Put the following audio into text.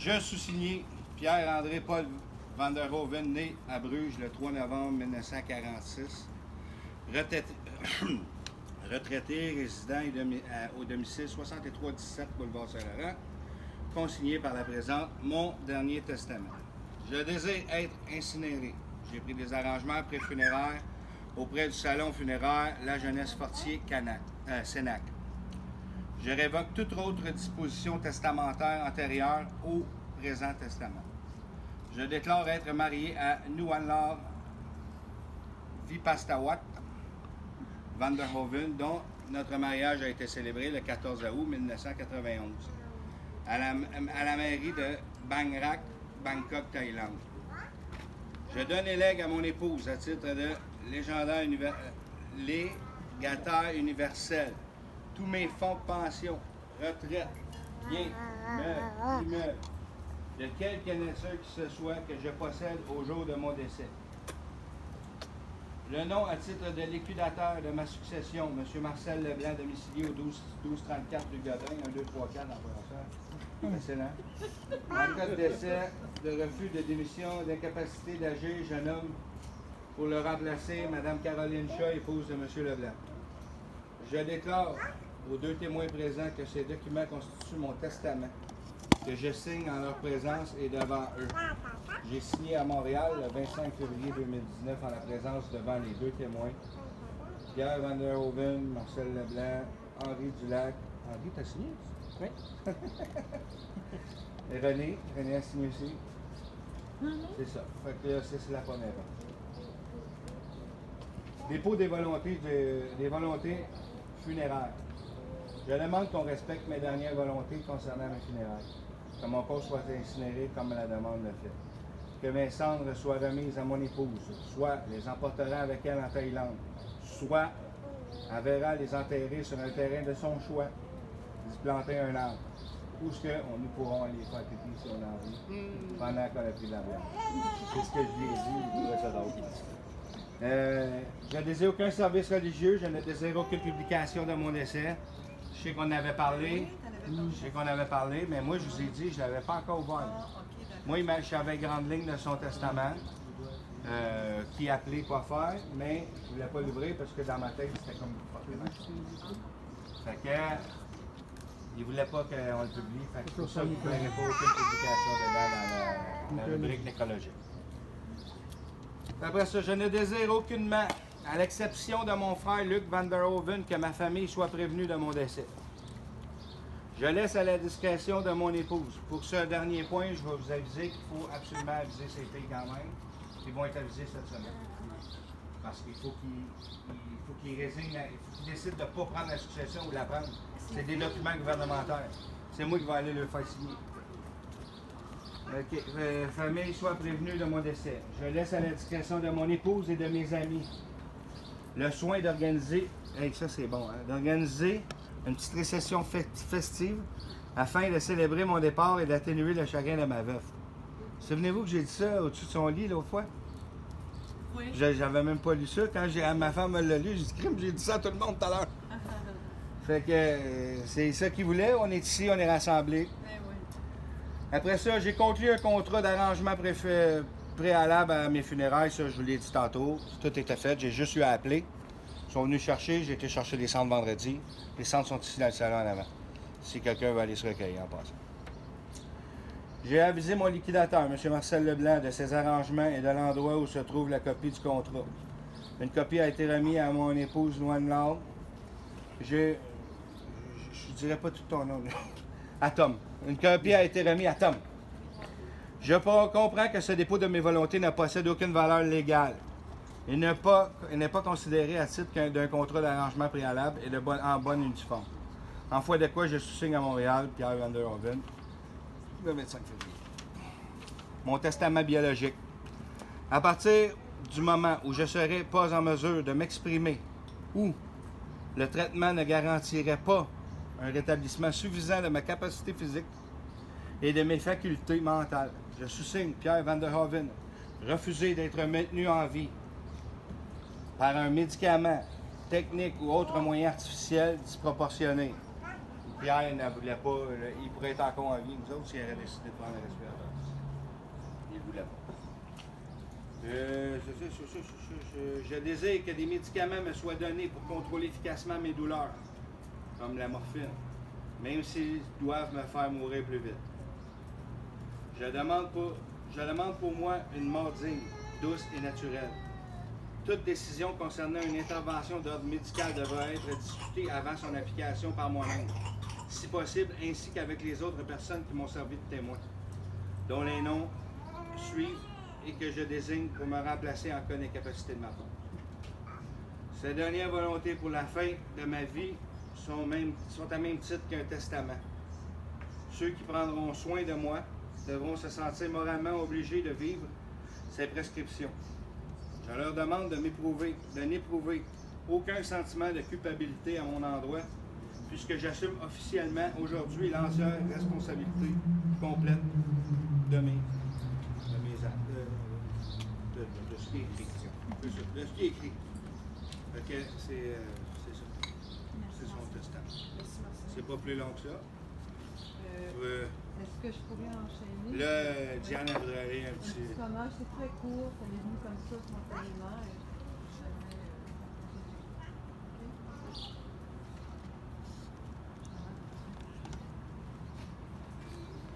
Je sous-signé Pierre-André Paul van der Hoeven, né à Bruges le 3 novembre 1946, retraité, résident au domicile 63-17 Boulevard Saint-Laurent, consigné par la présente mon dernier testament. Je désire être incinéré. J'ai pris des arrangements préfunéraires auprès du salon funéraire La Jeunesse Fortier Sénac. Je révoque toute autre disposition testamentaire antérieure au présent testament. Je déclare être marié à Nuwanlar Vipastawat van der Hoeven, dont notre mariage a été célébré le 14 août 1991 à la mairie de Bang Rak, Bangkok, Thaïlande. Je donne et lègue à mon épouse à titre de légataire universel tous mes fonds de pension, retraite, biens, meubles, immeubles, de quelque nature que ce soit que je possède au jour de mon décès. Le nom à titre de liquidateur de ma succession, M. Marcel Leblanc, domicilié au 1234 rue Godin, 1234 en passant. Excellent. En cas de décès, de refus de démission, d'incapacité d'agir, je nomme pour le remplacer Mme Caroline Chat, épouse de M. Leblanc. Je déclare aux deux témoins présents que ces documents constituent mon testament, que je signe en leur présence et devant eux. J'ai signé à Montréal le 25 février 2019 en la présence devant les deux témoins, Pierre van der Hoeven, Marcel Leblanc, Henri Dulac. Henri, t'as signé? Oui. Et René a signé aussi. C'est ça. Fait que là, c'est la première page. Dépôt des volontés funéraires. Je demande qu'on respecte mes dernières volontés concernant mes funérailles. Que mon corps soit incinéré comme la demande le fait. Que mes cendres soient remises à mon épouse, soit les emportera avec elle en Thaïlande, soit elle verra les enterrer sur un terrain de son choix, d'y planter un arbre. Où est-ce qu'on nous pourrons aller faire pipi si on a envie, pendant qu'on a pris de la bière. C'est ce que je lui ai dit, il trouvait ça drôle. Je ne désire aucun service religieux, je ne désire aucune publication de mon décès. Je sais qu'on avait parlé, mais moi je vous ai dit, je ne l'avais pas encore ouvert. Moi, je savais grande ligne de son testament, qui appelait quoi faire, mais je ne voulais pas l'ouvrir parce que dans ma tête, c'était comme fait que, il ne voulait pas qu'on le publie, fait que pour ça, vous ne verrez pas aucune publication dedans dans la rubrique nécrologique. Après ça, je ne désire aucunement, à l'exception de mon frère Luc van der Hoeven, que ma famille soit prévenue de mon décès. Je laisse à la discrétion de mon épouse. Pour ce dernier point, je vais vous aviser qu'il faut absolument aviser ces filles quand même. Ils vont être avisés cette semaine. Parce qu'il faut qu'ils résignent, il faut qu'ils décident de ne pas prendre la succession ou de la prendre. C'est des documents gouvernementaires. C'est moi qui vais aller le faire signer. Famille soit prévenue de mon décès. Je laisse à la discrétion de mon épouse et de mes amis le soin d'organiser, ça c'est bon, hein, d'organiser une petite réception festive afin de célébrer mon départ et d'atténuer le chagrin de ma veuve. Souvenez-vous que j'ai dit ça au-dessus de son lit l'autre fois? Oui. J'avais même pas lu ça. Quand ma femme me l'a lu, j'ai dit crime, j'ai dit ça à tout le monde tout à l'heure. Fait que c'est ça qu'il voulait. On est ici, on est rassemblés. Oui. Après ça, j'ai conclu un contrat d'arrangement préalable à mes funérailles. Ça, je vous l'ai dit tantôt. Tout était fait. J'ai juste eu à appeler. Ils sont venus chercher. J'ai été chercher les cendres vendredi. Les cendres sont ici dans le salon en avant. Si quelqu'un veut aller se recueillir en passant. J'ai avisé mon liquidateur, M. Marcel Leblanc, de ses arrangements et de l'endroit où se trouve la copie du contrat. Une copie a été remise à mon épouse Nuwanlar. Je dirais pas tout ton nom. À Tom. Une copie a été remise à Tom. Je comprends que ce dépôt de mes volontés ne possède aucune valeur légale. Il n'est pas considéré à titre d'un contrat d'arrangement préalable et en bonne uniforme. En foi de quoi, je sous-signe à Montréal, Pierre van der Hoeven, le 25 février. Mon testament biologique. À partir du moment où je ne serai pas en mesure de m'exprimer ou le traitement ne garantirait pas un rétablissement suffisant de ma capacité physique et de mes facultés mentales, je sous-signe Pierre van der Hoeven, refuser d'être maintenu en vie par un médicament, technique ou autre moyen artificiel disproportionné, Pierre ne voulait pas, il pourrait être encore en vie, nous autres, s'il aurait décidé de prendre un respirateur. Il ne voulait pas. Je désire que des médicaments me soient donnés pour contrôler efficacement mes douleurs, comme la morphine, même s'ils doivent me faire mourir plus vite. Je demande pour moi une mort digne, douce et naturelle. Toute décision concernant une intervention d'ordre médical devra être discutée avant son application par moi-même, si possible, ainsi qu'avec les autres personnes qui m'ont servi de témoin, dont les noms suivent et que je désigne pour me remplacer en cas d'incapacité de ma part. Ces dernières volontés pour la fin de ma vie sont à même titre qu'un testament. Ceux qui prendront soin de moi devront se sentir moralement obligés de vivre ces prescriptions. Je leur demande de n'éprouver aucun sentiment de culpabilité à mon endroit, puisque j'assume officiellement aujourd'hui l'entière responsabilité complète de ce qui est écrit. De ce qui est écrit. Ok, c'est ça. C'est son testament. C'est pas plus long que ça. Est-ce que je pourrais enchaîner? Là, Diane voudrait aller un petit... Un petit comment, c'est très court, ça m'est venu comme ça spontanément.